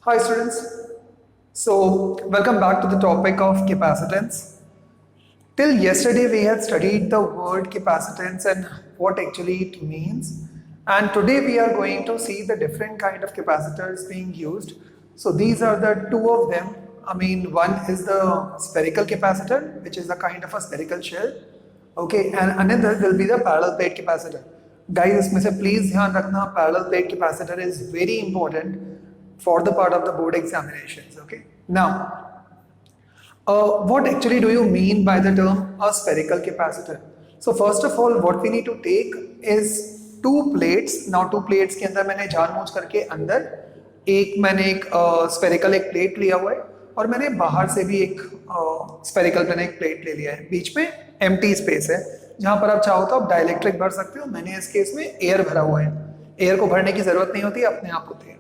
Hi students. So welcome back to the topic of capacitance. Till yesterday we had studied the word capacitance and what actually it means. And today we are going to see the different kind of capacitors being used. So these are the two of them. One is the spherical capacitor, which is a kind of a spherical shell. Okay, and another will be the parallel plate capacitor. Guys, इसमें से please ध्यान रखना, parallel plate capacitor is very important for the part of the board examinations. Okay, now what actually do you mean by the term a spherical capacitor? So first of all, what we need to take is two plates. Now two plates के अंदर मैंने जानबूझ करके अंदर मैंने एक spherical एक plate लिया हुआ है और मैंने बाहर से भी एक spherical मैंने एक plate ले लिया है. बीच में empty space है जहां पर आप चाहो तो आप डाइलेक्ट्रिक भर सकते हो. मैंने इस केस में एयर भरा हुआ है. एयर को भरने की जरूरत नहीं होती, अपने आप होती है.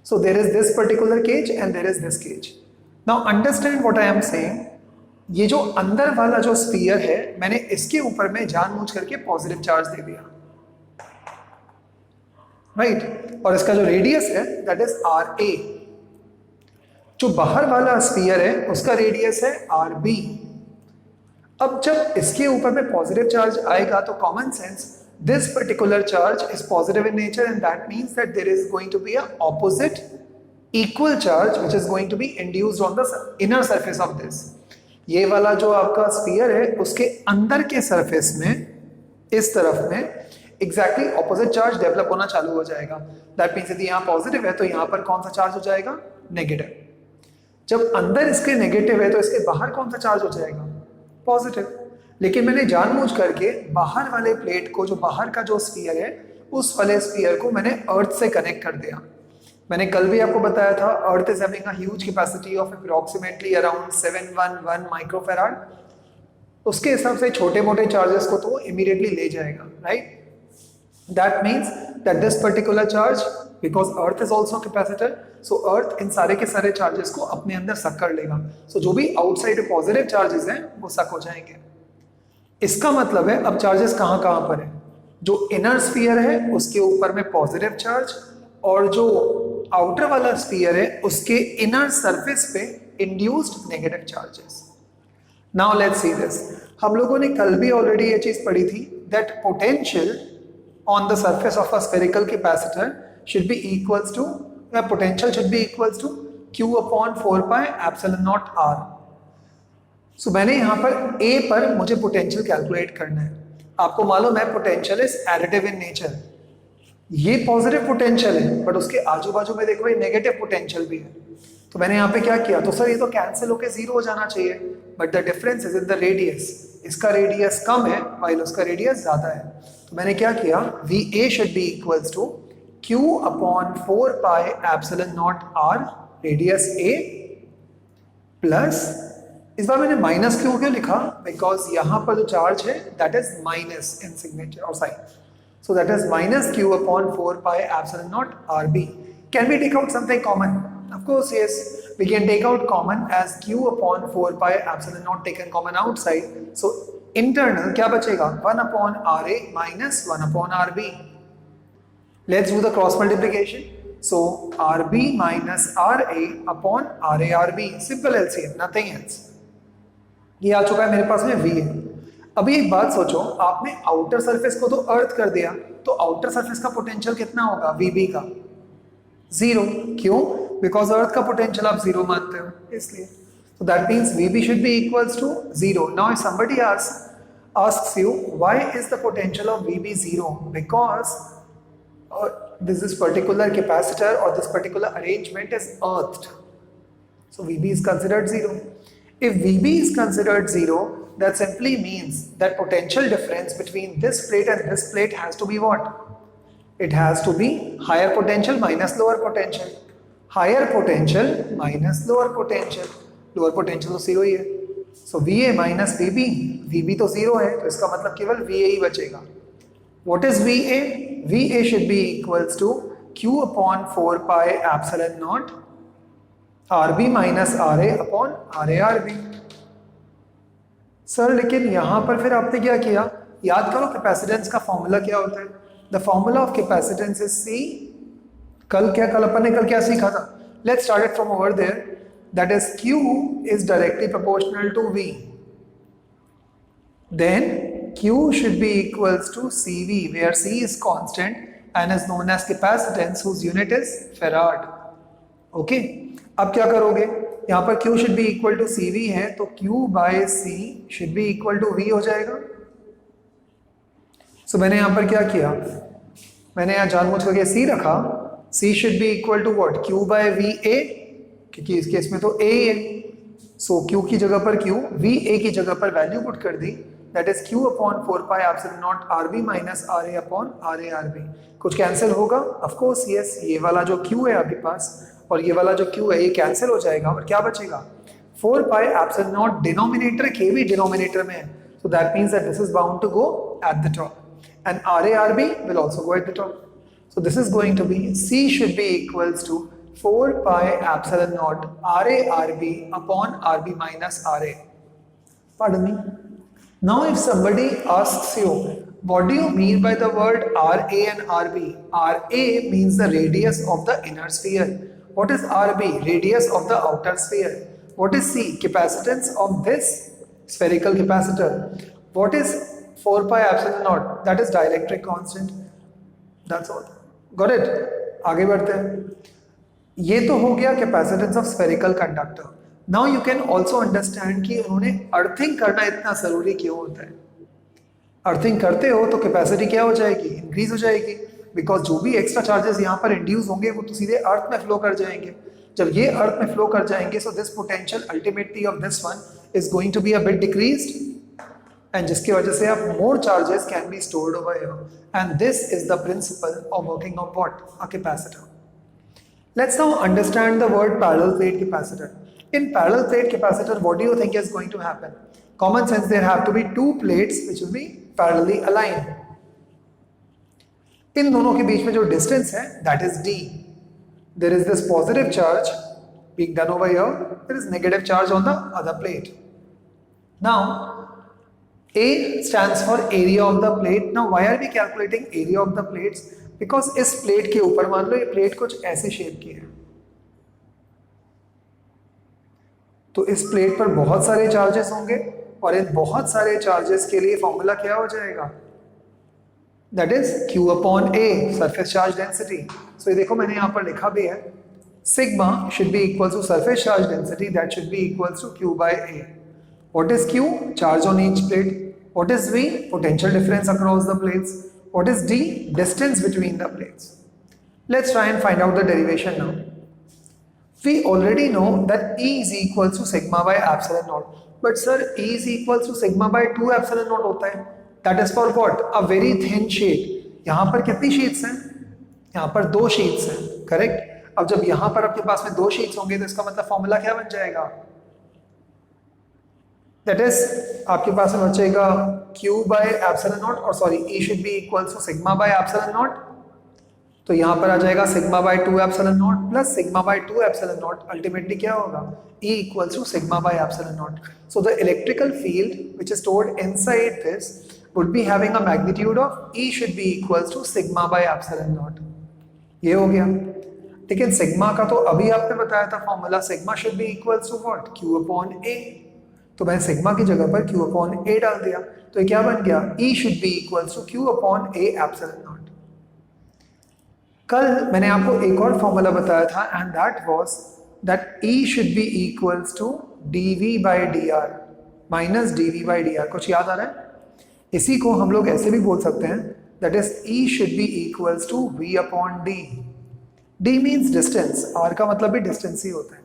So there is this particular cage and there is this cage. Now understand what I am saying. ये जो अंदर वाला जो स्फीयर है, मैंने इसके ऊपर में जानबूझ करके पॉजिटिव चार्ज दे दिया, राइट? और इसका जो रेडियस है दैट इज RA. जो बाहर वाला स्फीयर है उसका रेडियस है RB. अब जब इसके ऊपर में पॉजिटिव चार्ज आएगा तो common sense this particular charge is positive in nature and that means that there is going to be a opposite equal charge which is going to be induced on the inner surface of this. ये वाला जो आपका sphere है उसके अंदर के surface में इस तरफ में exactly opposite charge डेवलप होना चालू हो जाएगा. That means यदि यहाँ पॉजिटिव है तो यहाँ पर कौन सा चार्ज हो जाएगा? नेगेटिव. जब अंदर इसके नेगेटिव है तो इसके बाहर कौन सा चार्ज हो जाएगा? पॉजिटिव. लेकिन मैंने जानबूझ करके बाहर वाले प्लेट को, जो बाहर का जो स्फीयर है उस वाले स्फीयर को मैंने अर्थ से कनेक्ट कर दिया. मैंने कल भी आपको बताया था earth is having a huge capacity of approximately around 711 microfarad. उसके हिसाब से छोटे मोटे चार्जेस को तो इमीडिएटली ले जाएगा, right? That means that this particular charge, because earth is also capacitor, so earth इन सारे के सारे चार्जेस को अपने अंदर सक कर लेगा. सो जो भी आउटसाइड पॉजिटिव चार्जेस हैं वो सक हो जाएंगे. इसका मतलब है अब चार्जेस कहाँ कहाँ पर है? जो इनर स्फीयर है उसके ऊपर में पॉजिटिव चार्ज और जो आउटर वाला स्फीयर है उसके इनर सरफेस पे induced negative charges. Now let's see this. हम लोगों ने कल भी ऑलरेडी ये चीज पढ़ी थी that potential on the surface of a spherical capacitor should be equals to, potential should be equals to Q upon 4 pi epsilon not R. So मैंने यहाँ पर A पर मुझे पोटेंशियल कैलकुलेट करना है. आपको मालूम है potential is additive in nature. ये पॉजिटिव पोटेंशियल है बट उसके आजू बाजू में देखो ये नेगेटिव पोटेंशियल भी है. तो मैंने यहाँ पे क्या किया, तो सर ये तो कैंसिल होकर जीरो हो जाना चाहिए, but the difference is in the radius. इसका रेडियस कम है वाइल उसका रेडियस ज्यादा है. तो मैंने क्या किया, VA should be equals to Q upon 4 pi epsilon not R radius A plus, इस बार मैंने माइनस क्यों लिखा, बिकॉज यहां पर जो चार्ज है that is minus in signature और sign. So that is minus Q upon 4 pi epsilon naught RB. Can we take out something common? Of course yes, we can take out common as Q upon 4 pi epsilon naught taken common outside. So internal क्या बचेगा? 1 upon RA minus 1 upon RB. Let's do the cross multiplication. So RB minus RA upon RA RB. Simple LCM, nothing else. ये आ चुका है मेरे पास में V है. अभी एक बात सोचो, आपने आउटर सरफेस को तो अर्थ कर दिया, तो आउटर सरफेस का पोटेंशियल कितना होगा? VB का 0. क्यों? बिकॉज अर्थ का पोटेंशियल आप 0 मानते हो, इसलिए. तो that means VB should be equals to 0. Now if somebody asks you why is the potential of VB 0? Because this particular capacitor or this particular arrangement is earthed. So VB is considered 0. If VB is considered 0, that simply means that potential difference between this plate and this plate has to be what? It has to be higher potential minus lower potential. Higher potential minus lower potential. Lower potential तो 0 ही है. So VA minus VB. VB तो 0 है, तो इसका मतलब केवल VA ही बचेगा. What is VA? VA should be equals to Q upon 4 pi epsilon naught RB minus RA upon RA RB. Sir लेकिन यहाँ पर फिर आपने क्या किया? याद करो कैपेसिटेंस का फॉर्मूला क्या होता है. The formula of capacitance is C. कल अपन ने क्या सीखा था? let's start it from over there. That is Q is directly proportional to V. Then Q should be equals to CV, where C is constant and is known as capacitance, whose unit is farad. Okay, अब क्या करोगे, यहाँ पर Q should be equal to CV है, तो Q by C should be equal to V हो जाएगा. So मैंने यहाँ पर क्या किया, मैंने यहाँ जानबूझ करके C रखा. C should be equal to what, Q by VA, क्योंकि इस केस में तो A है. So Q की जगह पर Q, VA की जगह पर वैल्यू पुट कर दी. That is Q upon 4 pi epsilon naught RB minus RA upon RA RB. कुछ कैंसिल होगा? Of course yes. ये वाला जो Q है आपके पास और ये वाला जो Q है ये कैंसिल हो जाएगा और क्या बचेगा? 4 pi epsilon naught denominator K भी डिनोमिनेटर में है. So that means that this is bound to go at the top. And RA RB will also go at the top. So this is going to be C should be equals to 4 pi epsilon naught RA RB upon RB minus RA. Pardon me. Now if somebody asks you, what do you mean by the word RA and RB? RA means the radius of the inner sphere. What is RB? Radius of the outer sphere. What is C? Capacitance of this spherical capacitor. What is 4 pi epsilon naught? That is dielectric constant. That's all. Got it? आगे बढ़ते हैं. ये तो हो गया capacitance of spherical conductor. Now you can also understand कि उन्होंने earthing करना इतना ज़रूरी क्यों होता है. अर्थिंग करते हो तो कैपेसिटी क्या हो जाएगी, इंक्रीज हो जाएगी, बिकॉज जो भी एक्स्ट्रा चार्जेस यहाँ पर इंड्यूस होंगे वो तो सीधे अर्थ में फ्लो कर जाएंगे. जब ये अर्थ में फ्लो कर जाएंगे so this potential ultimately of this one is going to be a bit decreased, and जिसकी वजह से आप more charges can be stored over here, and this is the principle of working of what, a capacitor. Let's now understand the word parallel plate capacitor. In parallel plate capacitor, what do you think is going to happen? Common sense, there have to be two plates which will be parallelly aligned. इन दोनों के बीच में जो distance है, that is D. There is this positive charge being done over here. There is negative charge on the other plate. Now, A stands for area of the plate. Now, why are we calculating area of the plates? Because इस plate के ऊपर मान लो ये plate कुछ ऐसे shape की है, तो इस प्लेट पर बहुत सारे चार्जेस होंगे और इन बहुत सारे चार्जेस के लिए फॉर्मूला क्या हो जाएगा, that is Q upon A, surface charge density. So ये देखो मैंने यहाँ पर लिखा भी है, sigma should be equal to surface charge density, that should be equal to Q by A. What is Q? Charge on each plate. What is V? Potential difference across the plates. What is D? Distance between the plates. Let's try and find out the derivation now. We already know that E is equal to sigma by epsilon naught. But sir, E is equal to sigma by 2 epsilon naught होता है. That is for what? A very thin sheet. यहाँ पर कितनी sheets हैं? यहाँ पर 2 sheets हैं, correct? अब जब यहाँ पर आपके पास में 2 sheets होंगे तो इसका मतलब फॉर्मूला क्या बन जाएगा? That is, आपके पास में बचेगा Q by epsilon naught, और sorry E should be equal to sigma by epsilon naught. तो यहाँ पर आ जाएगा sigma by 2 epsilon naught plus sigma by 2 epsilon naught. Ultimately क्या होगा? E equals to sigma by epsilon naught. So the electrical field which is stored inside this would be having a magnitude of E should be equals to sigma by epsilon naught. ये हो गया. लेकिन sigma का तो अभी आपने बताया था formula, sigma should be equals to what, Q upon A. तो मैंने सिग्मा की जगह पर Q अपॉन A डाल दिया, तो ये क्या बन गया, E should be equals to Q upon A epsilon not. कल मैंने आपको एक और फॉर्मूला बताया था, and that was that E should be equals to dV by dr minus dV by dr. कुछ याद आ रहा है? इसी को हम लोग ऐसे भी बोल सकते हैं, that is E should be equals to V upon D. D means distance, R का मतलब भी डिस्टेंस ही होता है.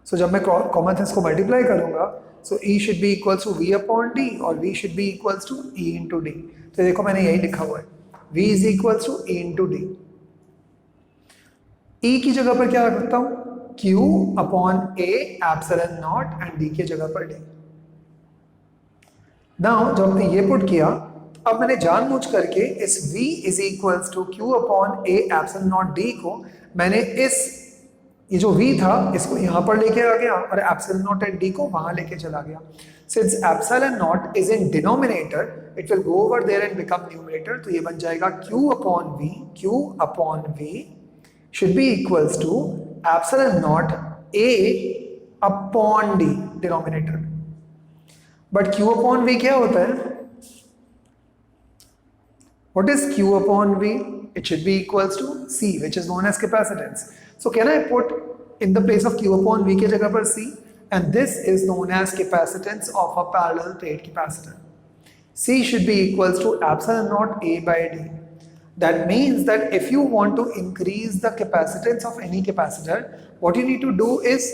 सो जब मैं कॉमन सेंस को मल्टीप्लाई करूंगा, so E should be equals to V upon D और V should be equals to E into D. तो देखो मैंने यही लिखा हुआ है, V is equals to E into D. E की जगह पर क्या रखता हूँ, Q upon A epsilon naught and D की जगह पर D. Now जब हमने ये पुट किया, अब मैंने जानबूझ करके इस V is equals to Q upon A epsilon naught D को मैंने इस ये जो V था इसको यहाँ पर लेके आ गया और एप्सिलॉन नॉट एंड D को वहाँ लेके चला गया. Since epsilon not is in denominator, it will go over there and become numerator. तो ये बन जाएगा Q upon V. Q upon V should be equals to epsilon not a upon d denominator में, बट क्यू अपॉन वी क्या होता है? What is Q upon V? It should be equals to C, which is known as capacitance. So can I put in the place of Q upon V के जगह पर C? And this is known as capacitance of a parallel plate capacitor. C should be equals to epsilon naught A by D. That means that if you want to increase the capacitance of any capacitor, what you need to do is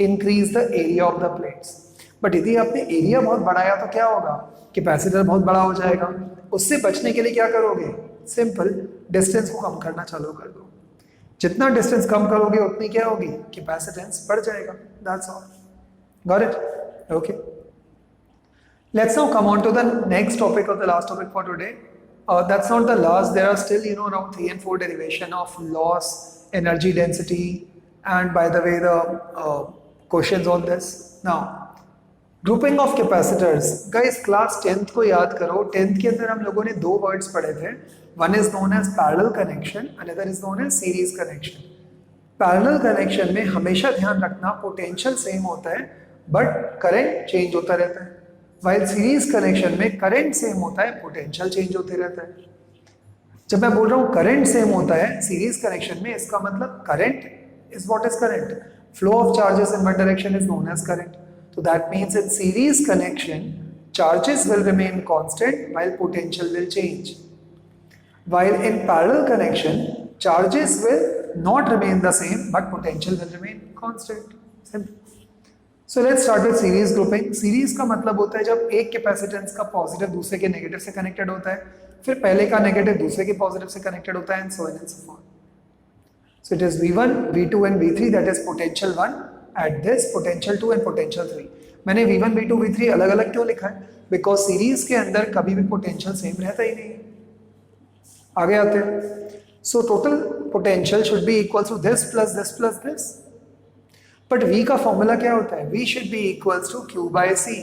increase the area of the plates. But यदि आपने area बहुत बढ़ाया तो क्या होगा? Capacitor बहुत बड़ा हो जाएगा। उससे बचने के लिए क्या करोगे? सिंपल, डिस्टेंस को कम करना चालू कर दो। जितना डिस्टेंस कम करोगे उतनी क्या होगी? कैपेसिटेंस बढ़ जाएगा। That's all. Got it? Okay. Let's now come on to the next topic or the last topic for today. That's not the last. There are still, around 3 and 4 derivation of loss, energy density, and by the way, the questions on this. Now, grouping of capacitors. Guys class 10th को याद करो। 10th के अंदर हम लोगों ने 2 words पढ़े थे। One is known as parallel connection, another is known as series connection. Parallel connection में हमेशा ध्यान रखना पोटेंशियल सेम होता है बट करंट चेंज होता रहता है, वाइल सीरीज कनेक्शन में करंट सेम होता है, पोटेंशियल चेंज होते रहता है। जब मैं बोल रहा हूँ करंट सेम होता है सीरीज कनेक्शन में, इसका मतलब current is what is current, flow of charges in one direction is known as current. So that means in series connection, charges will remain constant while potential will change. While in parallel connection, charges will not remain the same, but potential will remain constant. Simple. So let's start with series grouping. Series का मतलब होता है जब एक capacitance का positive दूसरे के negative से कनेक्टेड होता है, फिर पहले का नेगेटिव दूसरे के पॉजिटिव से कनेक्टेड होता है, and so on and so forth. So it is V1, V2 and V3, that is potential 1. At this potential 2 and potential 3. मैंने V1, V2, V3 अलग अलग क्यों लिखा है? बिकॉज सीरीज के अंदर कभी भी पोटेंशियल सेम रहता ही नहीं। आगे आते हैं। So total potential should be equal to this plus this plus this, but V का फॉर्मूला क्या होता है? V should be equals to Q by C।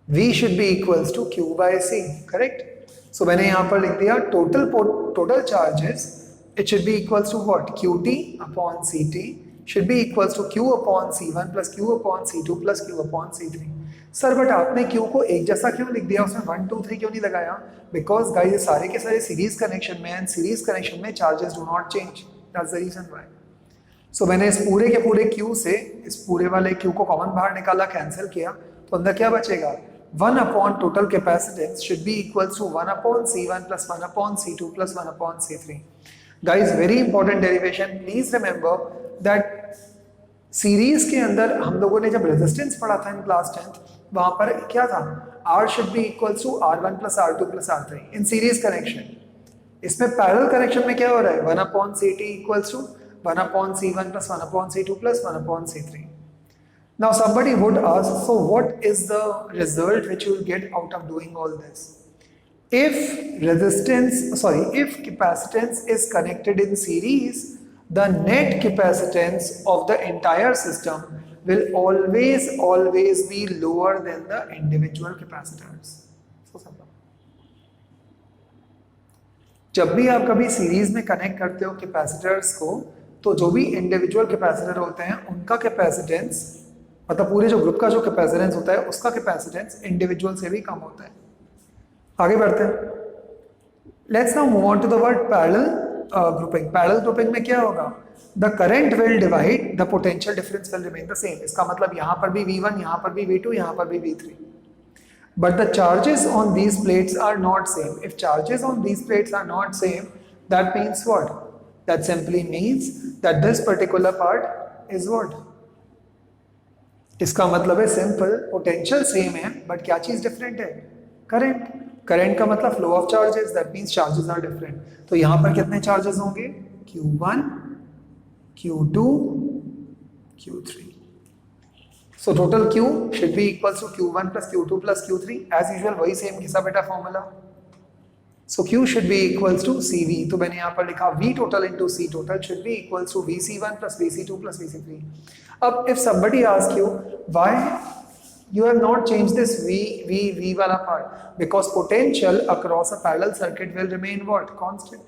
V should be equals to Q by C, correct. So मैंने यहां पर लिख दिया total charges, it should be equals to what? QT upon CT should be equals to Q upon C1 plus Q upon C2 plus Q upon C3। Sir but आपने Q को एक जैसा क्यों लिख दिया, उसमें 1 2 3 क्यों नहीं लगाया? बिकॉज गाइस ये सारे के सारे सीरीज कनेक्शन में, एंड सीरीज कनेक्शन में charges do not change, that's the reason why. So मैंने इस पूरे के पूरे Q से इस पूरे वाले Q को कॉमन बाहर निकाला, कैंसिल किया, तो अंदर क्या बचेगा? 1 upon total capacitance should be equals to 1 upon C1 plus 1 upon C2 plus 1 upon C3। Guys very important derivation, please remember that series के अंदर हम लोगों ने जब रेजिस्टेंस पढ़ा था इन क्लास 10th, वहां पर क्या था? R should be equals to R1 plus R2 plus R3 in series connection. इसमें पैरेलल कनेक्शन में क्या हो रहा है? 1 upon CT equals to 1 upon C1 plus 1 upon C2 plus 1 upon C3। Now somebody would ask, so what is the result which you will get out of doing all this? If capacitance is connected in series, the net capacitance of the entire system will always be lower than the individual capacitors. So simple. जब भी आप कभी series में connect करते हो capacitors को, तो जो भी इंडिविजुअल कैपेसिटर होते हैं उनका कैपेसिटेंस, मतलब पूरे जो ग्रुप का जो कैपेसिटेंस होता है उसका कैपेसिटेंस इंडिविजुअल से भी कम होता है। आगे बढ़ते हैं। Let's now move on to the word parallel grouping. Parallel grouping में क्या होगा? The current will divide, the potential difference will remain the same. इसका मतलब यहाँ पर भी V1, यहाँ पर भी V2, यहाँ पर भी V3, but the charges on these plates are not same. If charges on these plates are not same, that means what? That simply means that this particular part is what? इसका मतलब है simple, potential same है but क्या चीज different है? Current. Current का मतलब flow of charges, that means charges are different. तो यहां पर कितने चार्जेस होंगे? Q1, Q2, Q3। So total Q should be equals to Q1 plus Q2 plus Q3, as usual वही सेम घिसा बेटा formula. So Q should be equals to CV, तो मैंने यहां पर लिखा V total into C total should be equals to VC1 plus VC2 plus VC3। अब if somebody asks you why you have not changed this V wala part, because potential across a parallel circuit will remain what? Constant.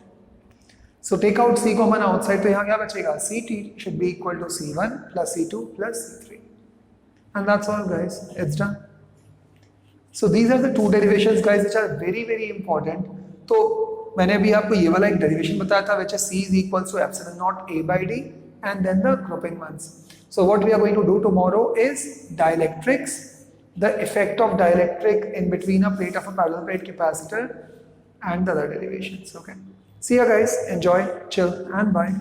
So take out C common outside, तो यहाँ क्या बचेगा? Ct should be equal to C1 plus C2 plus C3. And that's all guys, it's done. So these are the two derivations guys which are very very important. तो मैंने अभी आपको ये वाला एक derivation बताया था which is C is equals to epsilon naught A by D and then the grouping ones. So what we are going to do tomorrow is dielectrics, the effect of dielectric in between a plate of a parallel plate capacitor and the other derivations. Okay. See you guys, enjoy, chill and bye.